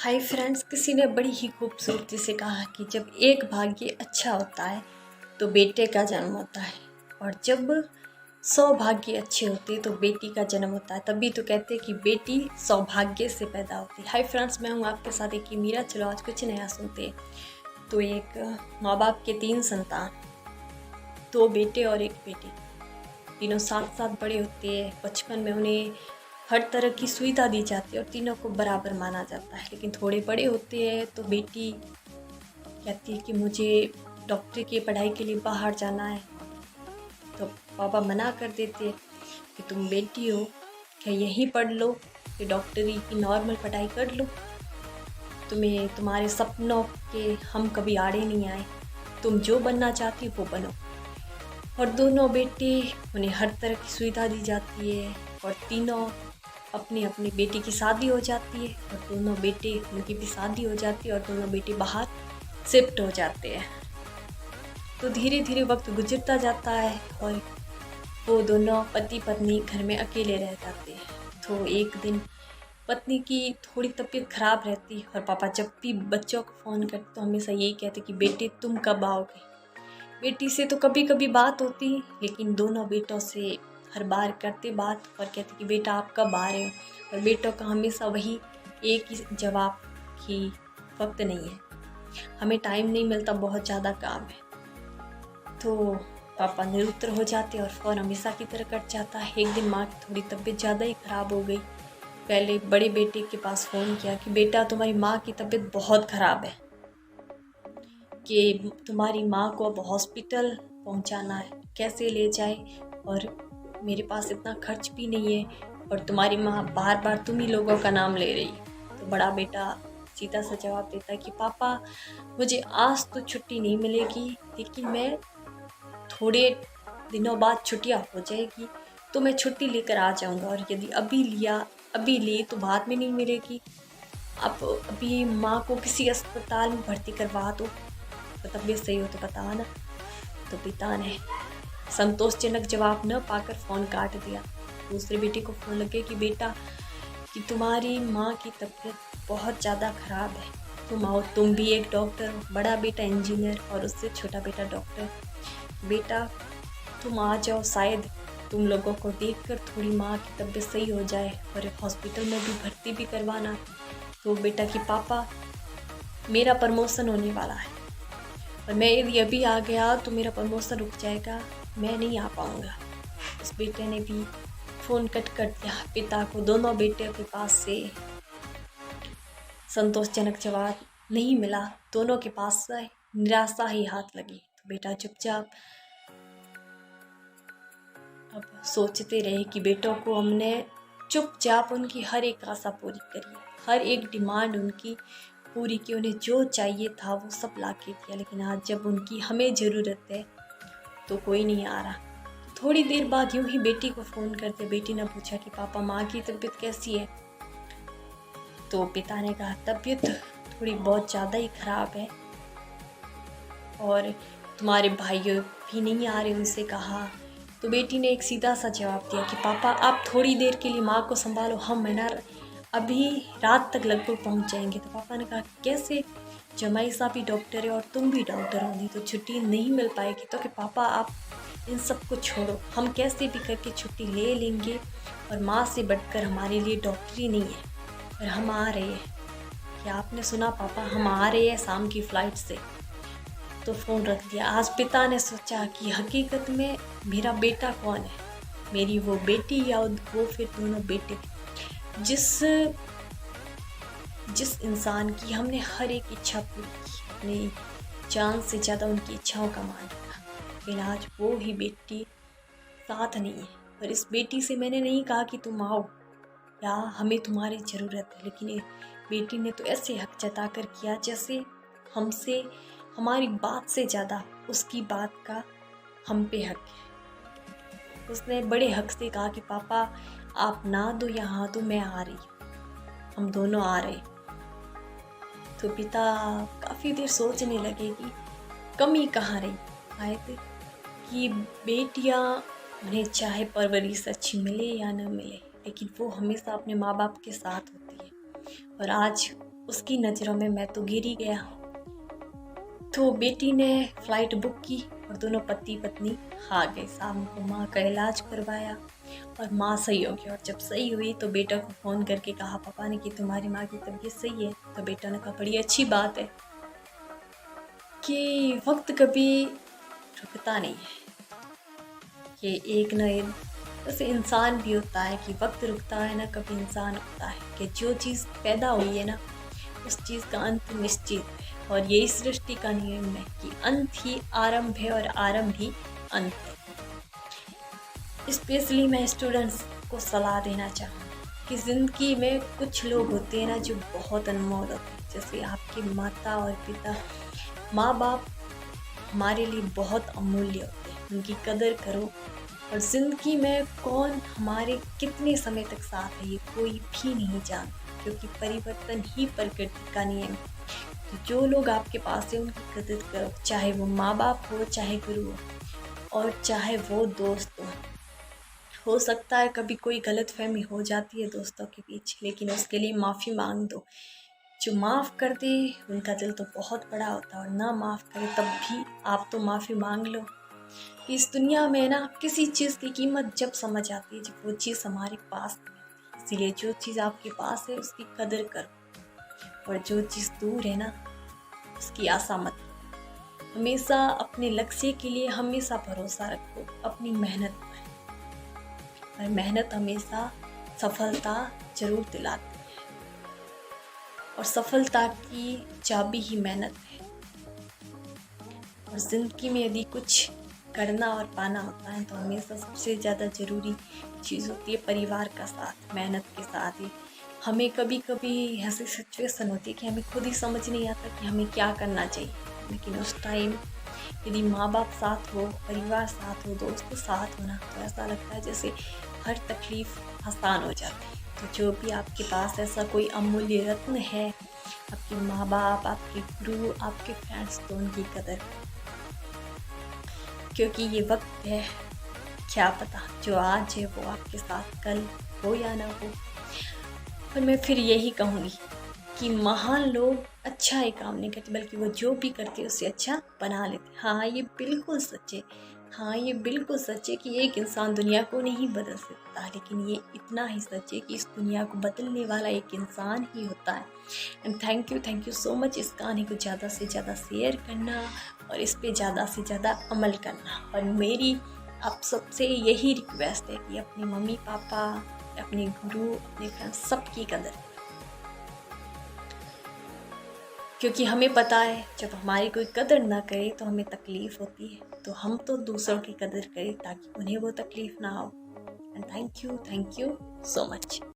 Hi friends, किसी ने बड़ी ही खूबसूरती से कहा कि जब एक भाग्य अच्छा होता है तो बेटे का जन्म होता है, और जब 100 भाग्य अच्छे होते हैं तो बेटी का जन्म होता है। तभी तो कहते हैं कि बेटी सौभाग्य से पैदा होती है। हाय फ्रेंड्स, मैं हूँ आपके साथ एक मीरा। चलो आज कुछ नया सुनते हैं। तो एक माँ बाप के 3 संतान, 2 बेटे और 1 बेटी, तीनों साथ साथ बड़े होते हैं। बचपन में उन्हें हर तरह की सुविधा दी जाती है और तीनों को बराबर माना जाता है। लेकिन थोड़े बड़े होते हैं तो बेटी कहती है कि मुझे डॉक्टरी की पढ़ाई के लिए बाहर जाना है, तो पापा मना कर देते हैं कि तुम बेटी हो, क्या यहीं पढ़ लो, कि डॉक्टरी की नॉर्मल पढ़ाई कर लो, तुम्हें तुम्हारे सपनों के हम कभी आड़े नहीं आए, तुम जो बनना चाहती हो वो बनो। और दोनों बेटे, उन्हें हर तरह की सुविधा दी जाती है और तीनों अपनी अपनी बेटी की शादी हो जाती है और दोनों बेटे, उनकी भी शादी हो जाती है और दोनों बेटे बाहर शिफ्ट हो जाते हैं। तो धीरे धीरे वक्त गुजरता जाता है और वो दोनों पति पत्नी घर में अकेले रह जाते हैं। तो एक दिन पत्नी की थोड़ी तबीयत खराब रहती है और पापा जब भी बच्चों को फ़ोन करते तो हमेशा यही कहते कि बेटे तुम कब आओगे। बेटी से तो कभी कभी बात होती, लेकिन दोनों बेटों से हर बार करते बात और कहते कि बेटा आप कब आ रहे हो। और बेटों का हमेशा वही एक ही जवाब कि वक्त नहीं है, हमें टाइम नहीं मिलता, बहुत ज़्यादा काम है। तो पापा निरुत्तर हो जाते और फ़ोन हमेशा की तरह कट जाता है। एक दिन माँ की थोड़ी तबीयत ज़्यादा ही ख़राब हो गई। पहले बड़े बेटे के पास फ़ोन किया कि बेटा तुम्हारी माँ की तबीयत बहुत ख़राब है, कि तुम्हारी माँ को अब हॉस्पिटल पहुँचाना है, कैसे ले जाए, और मेरे पास इतना खर्च भी नहीं है, और तुम्हारी माँ बार बार तुम ही लोगों का नाम ले रही। तो बड़ा बेटा सीधा सा जवाब देता है कि पापा मुझे आज तो छुट्टी नहीं मिलेगी, लेकिन मैं थोड़े दिनों बाद छुट्टियाँ हो जाएगी तो मैं छुट्टी लेकर आ जाऊँगा, और यदि अभी ली तो बाद में नहीं मिलेगी। आप अभी माँ को किसी अस्पताल में भर्ती करवा दो, तो तबीयत सही हो तो बताना। तो पिता ने संतोषजनक जवाब न पाकर फ़ोन काट दिया। दूसरे बेटे को फ़ोन लगे कि बेटा, कि तुम्हारी माँ की तबीयत बहुत ज़्यादा ख़राब है, तुम आओ, तुम भी एक डॉक्टर हो। बड़ा बेटा इंजीनियर और उससे छोटा बेटा डॉक्टर। बेटा तुम आ जाओ, शायद तुम लोगों को देखकर थोड़ी माँ की तबीयत सही हो जाए और हॉस्पिटल में भी भर्ती भी करवाना। तो बेटा कि पापा मेरा प्रमोशन होने वाला है और मैं यदि अभी आ गया तो मेरा प्रमोशन रुक जाएगा, मैं नहीं आ पाऊँगा। उस बेटे ने भी फ़ोन कट कर दिया पिता को। दोनों बेटे के पास से संतोषजनक जवाब नहीं मिला, दोनों के पास से निराशा ही हाथ लगी। तो बेटा चुपचाप अब सोचते रहे कि बेटों को हमने चुपचाप उनकी हर एक आशा पूरी करी, हर एक डिमांड उनकी पूरी की, उन्हें जो चाहिए था वो सब ला के दिया। लेकिन आज जब उनकी हमें ज़रूरत है तो कोई नहीं आ रहा। थोड़ी देर बाद यूं ही बेटी को फ़ोन करते बेटी ने पूछा कि पापा माँ की तबीयत कैसी है। तो पिता ने कहा तबीयत थोड़ी बहुत ज़्यादा ही ख़राब है और तुम्हारे भाई भी नहीं आ रहे, उनसे कहा। तो बेटी ने एक सीधा सा जवाब दिया कि पापा आप थोड़ी देर के लिए माँ को संभालो, हम है ना अभी रात तक लगभग पहुँच जाएंगे। तो पापा ने कहा कैसे, जमाई साहब भी डॉक्टर है और तुम भी डॉक्टर होंगी तो छुट्टी नहीं मिल पाएगी। तो कि पापा आप इन सब को छोड़ो, हम कैसे भी करके छुट्टी ले लेंगे, और माँ से बढ़कर हमारे लिए डॉक्टरी नहीं है, और हम आ रहे हैं। क्या आपने सुना पापा, हम आ रहे हैं शाम की फ़्लाइट से। तो फ़ोन रख दिया। आज पिता ने सोचा कि हकीकत में मेरा बेटा कौन है, मेरी वो बेटी या वो फिर दोनों बेटे। जिस इंसान की हमने हर एक इच्छा पूरी की, अपनी जान से ज़्यादा उनकी इच्छाओं का मान रखा, लेकिन आज वो ही बेटी साथ नहीं है। और इस बेटी से मैंने नहीं कहा कि तुम आओ या हमें तुम्हारी ज़रूरत है, लेकिन ये बेटी ने तो ऐसे हक जता कर किया जैसे हमसे, हमारी बात से ज़्यादा उसकी बात का हम पे हक है। उसने बड़े हक से कहा कि पापा आप ना दो या हाँ दो, मैं आ रही, हम दोनों आ रहे। तो पिता काफ़ी देर सोचने लगे कि कमी कहाँ रही, शायद कि बेटियाँ, उन्हें चाहे परवरिश अच्छी मिले या न मिले, लेकिन वो हमेशा अपने माँ बाप के साथ होती है। और आज उसकी नज़रों में मैं तो गिर ही गया। तो बेटी ने फ़्लाइट बुक की और दोनों पति पत्नी आ गए। शाम को माँ का इलाज करवाया और माँ सही हो गई। और जब सही हुई तो बेटा को फ़ोन करके कहा पापा ने कि तुम्हारी माँ की तबीयत सही है। तो बेटा ने कहा बड़ी अच्छी बात है कि वक्त कभी रुकता नहीं है, कि एक न एक वैसे इंसान भी होता है कि वक्त रुकता है ना कभी इंसान होता है, कि जो चीज़ पैदा हुई है ना उस चीज़ का अंत निश्चित है। और यही सृष्टि का नियम है कि अंत ही आरंभ है और आरंभ ही अंत है। स्पेशली मैं स्टूडेंट्स को सलाह देना चाहूँगी कि ज़िंदगी में कुछ लोग होते हैं ना जो बहुत अनमोल होते हैं, जैसे आपके माता और पिता। माँ बाप हमारे लिए बहुत अमूल्य होते हैं, उनकी कदर करो। और ज़िंदगी में कौन हमारे कितने समय तक साथ है ये कोई भी नहीं जानता, क्योंकि परिवर्तन ही प्रकृति का नियम है। तो जो लोग आपके पास है उनकी कदर करो, चाहे वो माँ बाप हो, चाहे गुरु हो, और चाहे वो दोस्त हो सकता है कभी कोई गलतफहमी हो जाती है दोस्तों के बीच, लेकिन उसके लिए माफ़ी मांग दो। जो माफ़ कर दे उनका दिल तो बहुत बड़ा होता है, और ना माफ़ करे तब भी आप तो माफ़ी मांग लो। इस दुनिया में ना किसी चीज़ की कीमत जब समझ आती है जब वो चीज़ हमारे पास नहीं होती। इसीलिए जो चीज़ आपके पास है उसकी कदर करो, और जो चीज़ दूर है ना उसकी आशा मत करो। हमेशा अपने लक्ष्य के लिए हमेशा भरोसा रखो अपनी मेहनत पर, और मेहनत हमेशा सफलता जरूर दिलाती है, और सफलता की चाबी ही मेहनत है। और ज़िंदगी में यदि कुछ करना और पाना होता है तो हमेशा सबसे ज़्यादा ज़रूरी चीज़ होती है परिवार का साथ। मेहनत के साथ ही हमें कभी कभी ऐसी सिचुएशन होती है कि हमें खुद ही समझ नहीं आता कि हमें क्या करना चाहिए, लेकिन उस टाइम यदि माँ बाप साथ हो, परिवार साथ हो, दोस्त साथ होना, तो ऐसा लगता है जैसे हर तकलीफ़ आसान हो जाती है। तो जो भी आपके पास ऐसा कोई अमूल्य रत्न है, आपके माँ बाप, आपके गुरु, आपके फ्रेंड्स, तो उनकी कदर, क्योंकि ये वक्त है, क्या पता जो आज है वो आपके साथ कल हो या ना हो। पर मैं फिर यही कहूँगी कि महान लोग अच्छा ही काम नहीं करते, बल्कि वो जो भी करते उससे अच्छा बना लेते। हाँ ये बिल्कुल सच है, हाँ ये बिल्कुल सच है कि एक इंसान दुनिया को नहीं बदल सकता, लेकिन ये इतना ही सच है कि इस दुनिया को बदलने वाला एक इंसान ही होता है। And thank you so much. इस कहानी को ज़्यादा से ज़्यादा शेयर करना और इस पे ज़्यादा से ज़्यादा अमल करना। और मेरी आप सबसे यही रिक्वेस्ट है कि अपने मम्मी पापा, अपने गुरु, अपने फ्रेंड्स, सबकी कदर, क्योंकि हमें पता है जब हमारी कोई कदर ना करे तो हमें तकलीफ़ होती है। तो हम तो दूसरों की कदर करें ताकि उन्हें वो तकलीफ़ ना हो। And thank you so much.